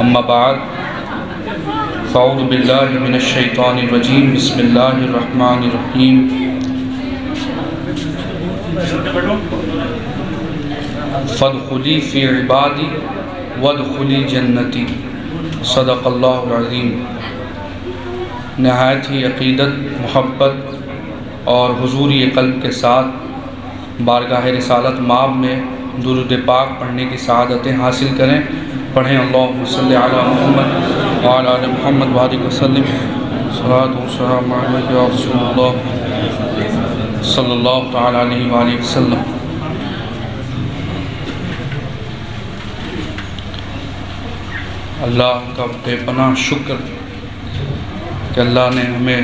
اما بعد فاعوذ باللہ من الشیطان الرجیم بسم اللہ الرحمن الرحیم فادخلی فی عبادی وادخلی جنتی صدق اللہ العظیم۔ نہایت ہی عقیدت، محبت اور حضوری قلب کے ساتھ بارگاہ رسالت مآب میں درود پاک پڑھنے کی سعادتیں حاصل کریں۔ پڑھیں اللہم صلی علی محمد وعلی آل محمد وبارک وسلم۔ صلاۃ و سلام علیک یا رسول اللہ صلی اللہ تعالی علیہ وآلہ وسلم۔ اللہ کا بے پناہ شکر کہ اللہ نے ہمیں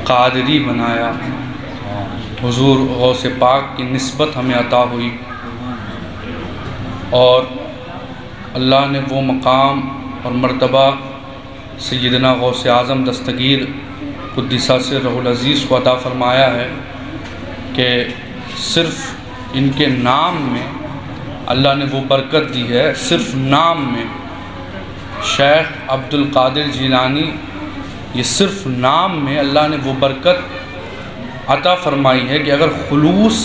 قادری بنایا، حضور غوث پاک کی نسبت ہمیں عطا ہوئی، اور اللہ نے وہ مقام اور مرتبہ سیدنا غوث اعظم دستگیر قدس سرہ العزیز کو عطا فرمایا ہے کہ صرف ان کے نام میں اللہ نے وہ برکت دی ہے۔ صرف نام میں شیخ عبد القادر جیلانی، یہ صرف نام میں اللہ نے وہ برکت عطا فرمائی ہے کہ اگر خلوص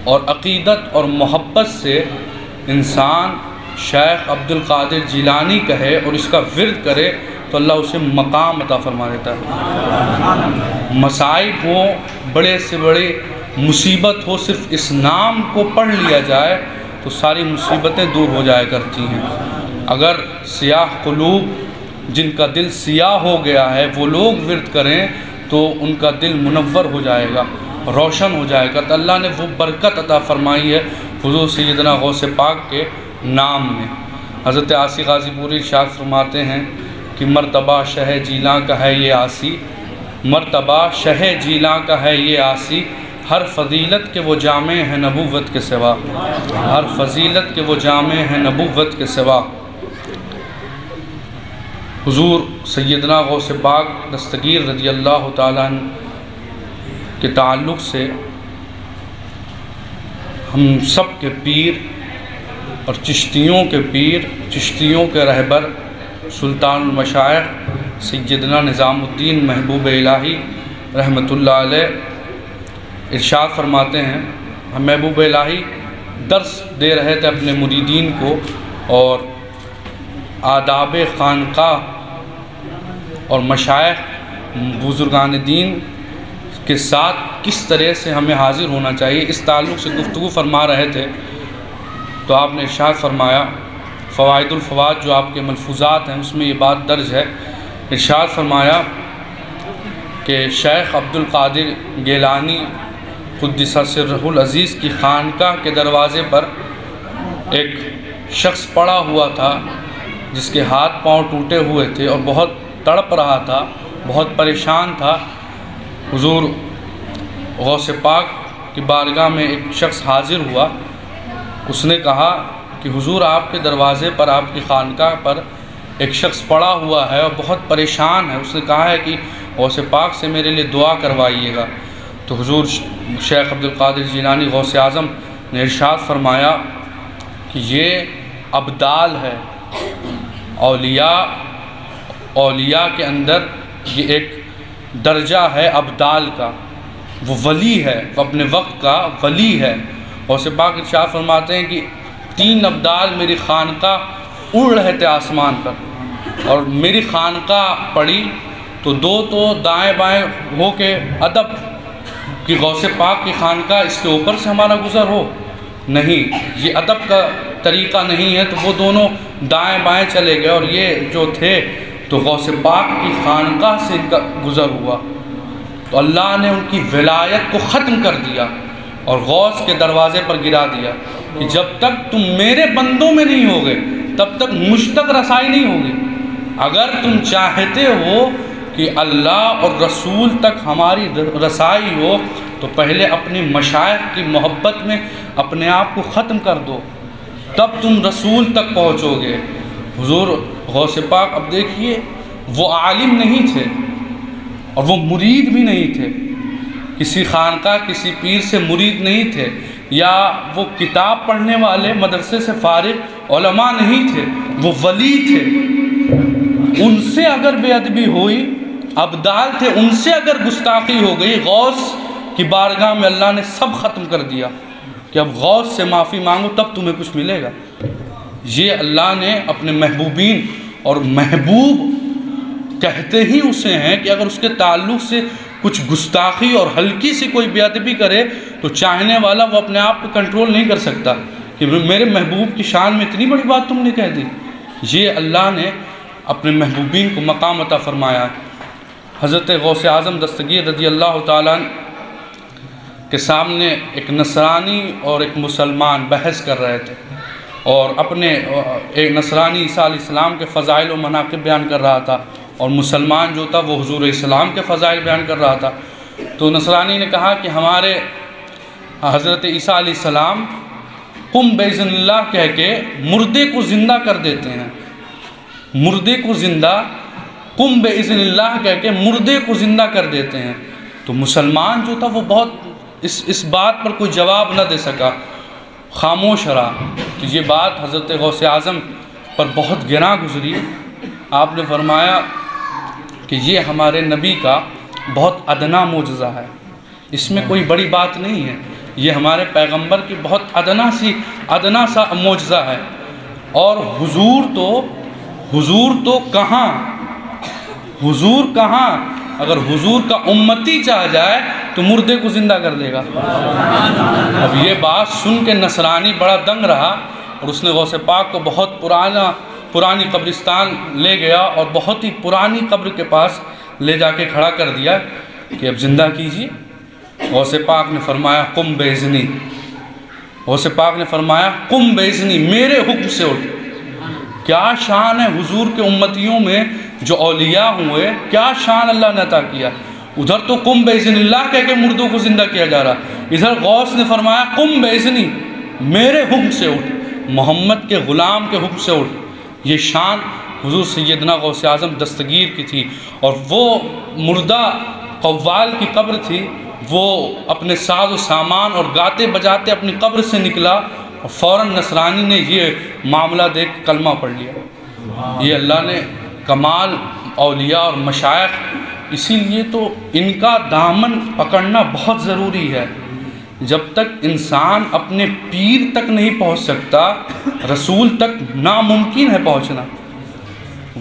اور عقیدت اور محبت سے انسان شیخ عبد القادر جیلانی کہے اور اس کا ورد کرے تو اللہ اسے مقام عطا فرما دیتا ہے۔ مصائب ہو، بڑے سے بڑے مصیبت ہو، صرف اس نام کو پڑھ لیا جائے تو ساری مصیبتیں دور ہو جایا کرتی ہیں۔ اگر سیاہ قلوب، جن کا دل سیاہ ہو گیا ہے، وہ لوگ ورد کریں تو ان کا دل منور ہو جائے گا، روشن ہو جائے گا۔ تو اللہ نے وہ برکت عطا فرمائی ہے حضور سیدنا غوث پاک کے نام میں۔ حضرت عاصی غازی پوری ارشاد فرماتے ہیں کہ مرتبہ شہ جیلاں کا ہے یہ عاصی، مرتبہ شہ جیلاں کا ہے یہ عاصی، ہر فضیلت کے وہ جامع ہے نبوت کے سوا، ہر فضیلت کے وہ جامع ہے نبوت کے سوا۔ حضور سیدنا غوث پاک دستگیر رضی اللہ تعالیٰ عنہ کے تعلق سے ہم سب کے پیر اور چشتیوں کے پیر، چشتیوں کے رہبر سلطان المشائخ سیدنا نظام الدین محبوب الہی رحمۃ اللہ علیہ ارشاد فرماتے ہیں، ہم محبوب الہی درس دے رہے تھے اپنے مریدین کو، اور آداب خانقاہ اور مشائخ بزرگان دین کے ساتھ کس طرح سے ہمیں حاضر ہونا چاہیے، اس تعلق سے گفتگو فرما رہے تھے تو آپ نے ارشاد فرمایا، فوائد الفوائد جو آپ کے ملفوظات ہیں اس میں یہ بات درج ہے، ارشاد فرمایا کہ شیخ عبد القادر گیلانی قدس سرہ العزیز کی خانقاہ کے دروازے پر ایک شخص پڑا ہوا تھا جس کے ہاتھ پاؤں ٹوٹے ہوئے تھے اور بہت تڑپ رہا تھا، بہت پریشان تھا۔ حضور غوث پاک کی بارگاہ میں ایک شخص حاضر ہوا، اس نے کہا کہ حضور آپ کے دروازے پر، آپ کی خانقاہ پر ایک شخص پڑا ہوا ہے اور بہت پریشان ہے، اس نے کہا ہے کہ غوث پاک سے میرے لیے دعا کروائیے گا۔ تو حضور شیخ عبد القادر جیلانی غوث اعظم نے ارشاد فرمایا کہ یہ ابدال ہے، اولیاء کے اندر یہ ایک درجہ ہے ابدال کا، وہ ولی ہے، وہ اپنے وقت کا ولی ہے۔ غوث پاک ارشاد فرماتے ہیں کہ 3 ابدال میری خانقاہ اڑ رہے تھے آسمان پر، اور میری خانقاہ پڑی تو 2 تو دائیں بائیں ہو کے ادب کہ غوث پاک کی خانقاہ اس کے اوپر سے ہمارا گزر ہو، نہیں، یہ ادب کا طریقہ نہیں ہے، تو وہ دونوں دائیں بائیں چلے گئے، اور یہ جو تھے تو غوث پاک کی خانقاہ سے ان کا گزر ہوا، تو اللہ نے ان کی ولایت کو ختم کر دیا اور غوث کے دروازے پر گرا دیا کہ جب تک تم میرے بندوں میں نہیں ہوگے تب تک مجھ تک رسائی نہیں ہوگی۔ اگر تم چاہتے ہو کہ اللہ اور رسول تک ہماری رسائی ہو تو پہلے اپنی مشائخ کی محبت میں اپنے آپ کو ختم کر دو، تب تم رسول تک پہنچو گے۔ حضور غوث پاک اب دیکھیے، وہ عالم نہیں تھے اور وہ مرید بھی نہیں تھے، کسی خانقاہ کسی پیر سے مرید نہیں تھے، یا وہ کتاب پڑھنے والے مدرسے سے فارغ علماء نہیں تھے، وہ ولی تھے، ان سے اگر بے ادبی ہوئی، ابدال تھے، ان سے اگر گستاخی ہو گئی، غوث کی بارگاہ میں اللہ نے سب ختم کر دیا کہ اب غوث سے معافی مانگو تب تمہیں کچھ ملے گا۔ یہ اللہ نے اپنے محبوبین، اور محبوب کہتے ہی اسے ہیں کہ اگر اس کے تعلق سے کچھ گستاخی اور ہلکی سی کوئی بے ادبی کرے تو چاہنے والا وہ اپنے آپ کو کنٹرول نہیں کر سکتا کہ میرے محبوب کی شان میں اتنی بڑی بات تم نے کہہ دی۔ یہ اللہ نے اپنے محبوبین کو مقام عطا فرمایا۔ حضرت غوث اعظم دستگیر رضی اللہ تعالیٰ کے سامنے ایک نصرانی اور ایک مسلمان بحث کر رہے تھے، اور اپنے ایک نصرانی عیسیٰ علیہ السلام کے فضائل و مناقب بیان کر رہا تھا، اور مسلمان جو تھا وہ حضور اسلام کے فضائل بیان کر رہا تھا۔ تو نصرانی نے کہا کہ ہمارے حضرت عیسیٰ علیہ السلام قم بإذن اللہ کہہ کے مردے کو زندہ کر دیتے ہیں، مردے کو زندہ، قم بإذن اللہ کہہ کے مردے کو زندہ کر دیتے ہیں۔ تو مسلمان جو تھا وہ بہت اس بات پر کوئی جواب نہ دے سکا، خاموش رہا۔ تو یہ بات حضرت غوث اعظم پر بہت گراں گزری۔ آپ نے فرمایا کہ یہ ہمارے نبی کا بہت ادنا معجزہ ہے، اس میں کوئی بڑی بات نہیں ہے، یہ ہمارے پیغمبر کی بہت ادنا سا معجزہ ہے، اور حضور تو کہاں، حضور کہاں، اگر حضور کا امتی چاہ جائے تو مردے کو زندہ کر دے گا۔ اب یہ بات سن کے نصرانی بڑا دنگ رہا، اور اس نے غوث پاک کو بہت پرانی قبرستان لے گیا، اور بہت ہی پرانی قبر کے پاس لے جا کے کھڑا کر دیا کہ اب زندہ کیجیے۔ غوث پاک نے فرمایا قم بإذنی، غوث پاک نے فرمایا قم بإذنی، میرے حکم سے اٹھ۔ کیا شان ہے حضور کے امتیوں میں جو اولیاء ہوئے، کیا شان اللہ نے عطا کیا۔ ادھر تو قم بإذن اللہ کہہ کے مردوں کو زندہ کیا جا رہا، ادھر غوث نے فرمایا قم بإذنی، میرے حکم سے اٹھ، محمد کے غلام کے حکم سے اٹھ۔ یہ شان حضور سیدنا غوث اعظم دستگیر کی تھی، اور وہ مردہ قوال کی قبر تھی، وہ اپنے ساز و سامان اور گاتے بجاتے اپنی قبر سے نکلا، اور فوراً نصرانی نے یہ معاملہ دیکھ کلمہ پڑھ لیا۔ یہ اللہ نے کمال اولیاء اور مشائخ، اسی لیے تو ان کا دامن پکڑنا بہت ضروری ہے۔ جب تک انسان اپنے پیر تک نہیں پہنچ سکتا، رسول تک ناممکن ہے پہنچنا۔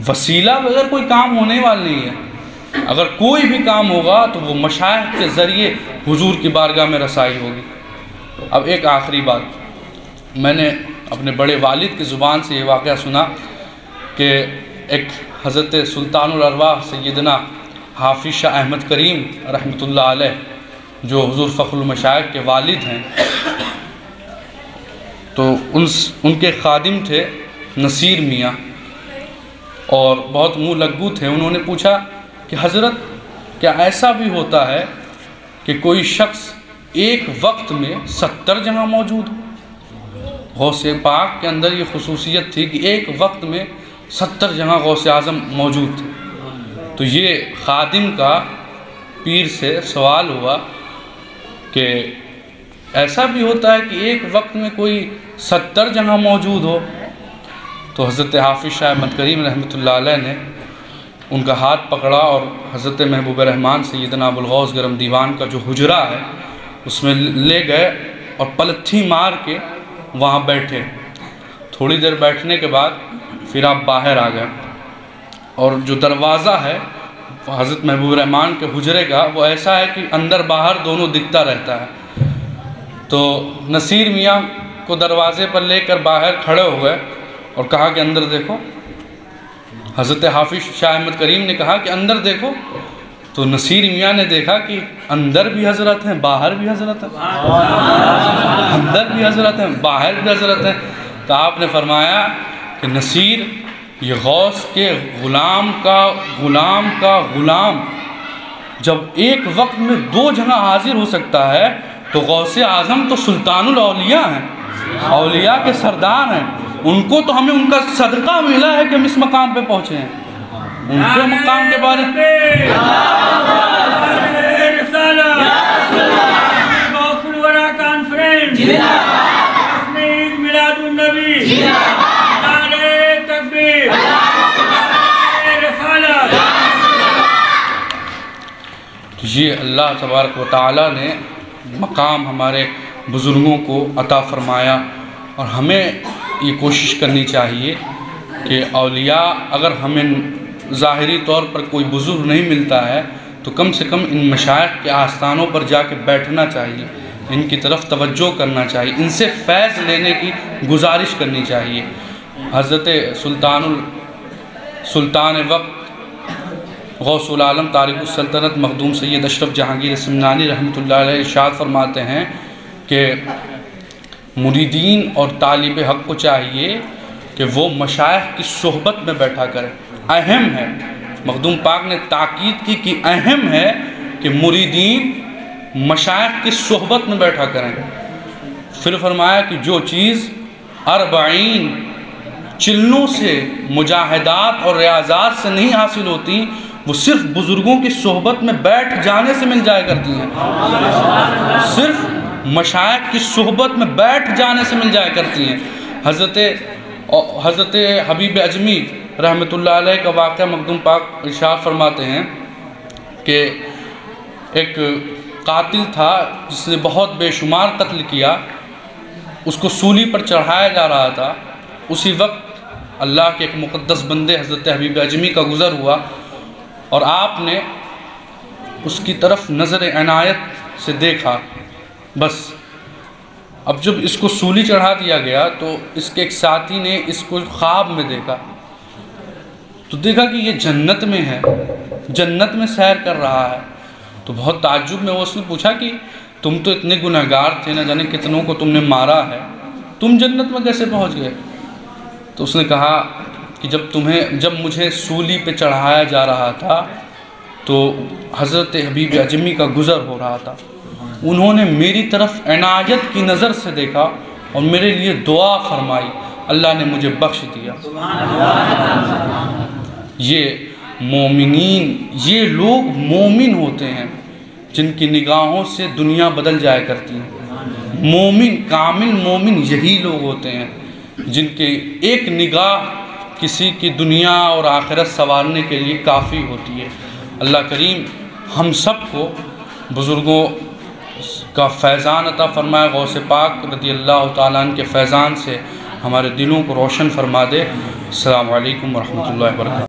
وسیلہ بغیر کوئی کام ہونے والا نہیں ہے، اگر کوئی بھی کام ہوگا تو وہ مشائخ کے ذریعے حضور کی بارگاہ میں رسائی ہوگی۔ اب ایک آخری بات، میں نے اپنے بڑے والد کی زبان سے یہ واقعہ سنا کہ ایک حضرت سلطان الارواح سیدنا حافظ شاہ احمد کریم رحمۃ اللہ علیہ، جو حضور فخر المشائخ کے والد ہیں، تو ان کے خادم تھے نصیر میاں، اور بہت منہ لگو تھے۔ انہوں نے پوچھا کہ حضرت کیا ایسا بھی ہوتا ہے کہ کوئی شخص ایک وقت میں 70 جگہ موجود ہو؟ غوث پاک کے اندر یہ خصوصیت تھی کہ ایک وقت میں 70 جگہ غوث اعظم موجود تھے۔ تو یہ خادم کا پیر سے سوال ہوا کہ ایسا بھی ہوتا ہے کہ ایک وقت میں کوئی 70 جگہ موجود ہو؟ تو حضرت حافظ شاہ احمد کریم رحمۃ اللہ علیہ نے ان کا ہاتھ پکڑا، اور حضرت محبوب رحمان سیدنا ابوالغوث گرم دیوان کا جو حجرہ ہے اس میں لے گئے، اور پلتھی مار کے وہاں بیٹھے۔ تھوڑی دیر بیٹھنے کے بعد پھر آپ باہر آ گئے، اور جو دروازہ ہے حضرت محبوب رحمان کے حجرے کا، وہ ایسا ہے کہ اندر باہر دونوں دکھتا رہتا ہے۔ تو نصیر میاں کو دروازے پر لے کر باہر کھڑے ہو گئے اور کہا کہ اندر دیکھو۔ حضرت حافظ شاہ احمد کریم نے کہا کہ اندر دیکھو۔ تو نصیر میاں نے دیکھا کہ اندر بھی حضرت ہیں، باہر بھی حضرت ہیں، اندر بھی حضرت ہیں، باہر بھی حضرت ہیں۔ تو آپ نے فرمایا کہ نصیر، یہ غوث کے غلام کا غلام جب ایک وقت میں 2 جگہ حاضر ہو سکتا ہے تو غوث اعظم تو سلطان الاولیاء ہیں، اولیاء کے سردار ہیں، ان کو تو ہمیں ان کا صدقہ ملا ہے کہ ہم اس مقام پہ پہنچے ہیں۔ ان کے مقام کے بارے میں میلاد النبی یہ اللہ تبارک و تعالیٰ نے مقام ہمارے بزرگوں کو عطا فرمایا، اور ہمیں یہ کوشش کرنی چاہیے کہ اولیاء، اگر ہمیں ظاہری طور پر کوئی بزرگ نہیں ملتا ہے تو کم سے کم ان مشائخ کے آستانوں پر جا کے بیٹھنا چاہیے، ان کی طرف توجہ کرنا چاہیے، ان سے فیض لینے کی گزارش کرنی چاہیے۔ حضرت سلطان وقت غوث العالم تارک السلطنت مخدوم سید اشرف جہانگیر سمنانی رحمۃ اللہ علیہ ارشاد فرماتے ہیں کہ مریدین اور طالب حق کو چاہیے کہ وہ مشائخ کی صحبت میں بیٹھا کریں۔ اہم ہے، مخدوم پاک نے تاکید کی کہ اہم ہے کہ مریدین مشائخ کی صحبت میں بیٹھا کریں۔ پھر فرمایا کہ جو چیز 40 چلنوں سے، مجاہدات اور ریاضات سے نہیں حاصل ہوتی، وہ صرف بزرگوں کی صحبت میں بیٹھ جانے سے مل جایا کرتی ہیں، صرف مشائخ کی صحبت میں بیٹھ جانے سے مل جایا کرتی ہیں۔ حضرت حبیب اجمی رحمۃ اللہ علیہ کا واقعہ مخدوم پاک ارشاد فرماتے ہیں کہ ایک قاتل تھا جس نے بہت بے شمار قتل کیا، اس کو سولی پر چڑھایا جا رہا تھا۔ اسی وقت اللہ کے ایک مقدس بندے حضرت حبیب اجمی کا گزر ہوا، اور آپ نے اس کی طرف نظر عنایت سے دیکھا۔ بس اب جب اس کو سولی چڑھا دیا گیا تو اس کے ایک ساتھی نے اس کو خواب میں دیکھا، تو دیکھا کہ یہ جنت میں ہے، جنت میں سیر کر رہا ہے۔ تو بہت تعجب میں اس نے پوچھا کہ تم تو اتنے گنہگار تھے، نہ جانے کتنوں کو تم نے مارا ہے، تم جنت میں کیسے پہنچ گئے؟ تو اس نے کہا کہ جب مجھے سولی پہ چڑھایا جا رہا تھا تو حضرت حبیب اجمی کا گزر ہو رہا تھا، انہوں نے میری طرف عنایت کی نظر سے دیکھا اور میرے لیے دعا فرمائی، اللہ نے مجھے بخش دیا۔ یہ مومنین، یہ لوگ مومن ہوتے ہیں جن کی نگاہوں سے دنیا بدل جایا کرتی ہے۔ مومن، کامل مومن یہی لوگ ہوتے ہیں جن کی ایک نگاہ کسی کی دنیا اور آخرت سنوارنے کے لیے کافی ہوتی ہے۔ اللہ کریم ہم سب کو بزرگوں کا فیضان عطا فرمائے، غوث پاک رضی اللہ تعالیٰ عنہ کے فیضان سے ہمارے دلوں کو روشن فرما دے۔ السلام علیکم ورحمۃ اللہ وبرکاتہ۔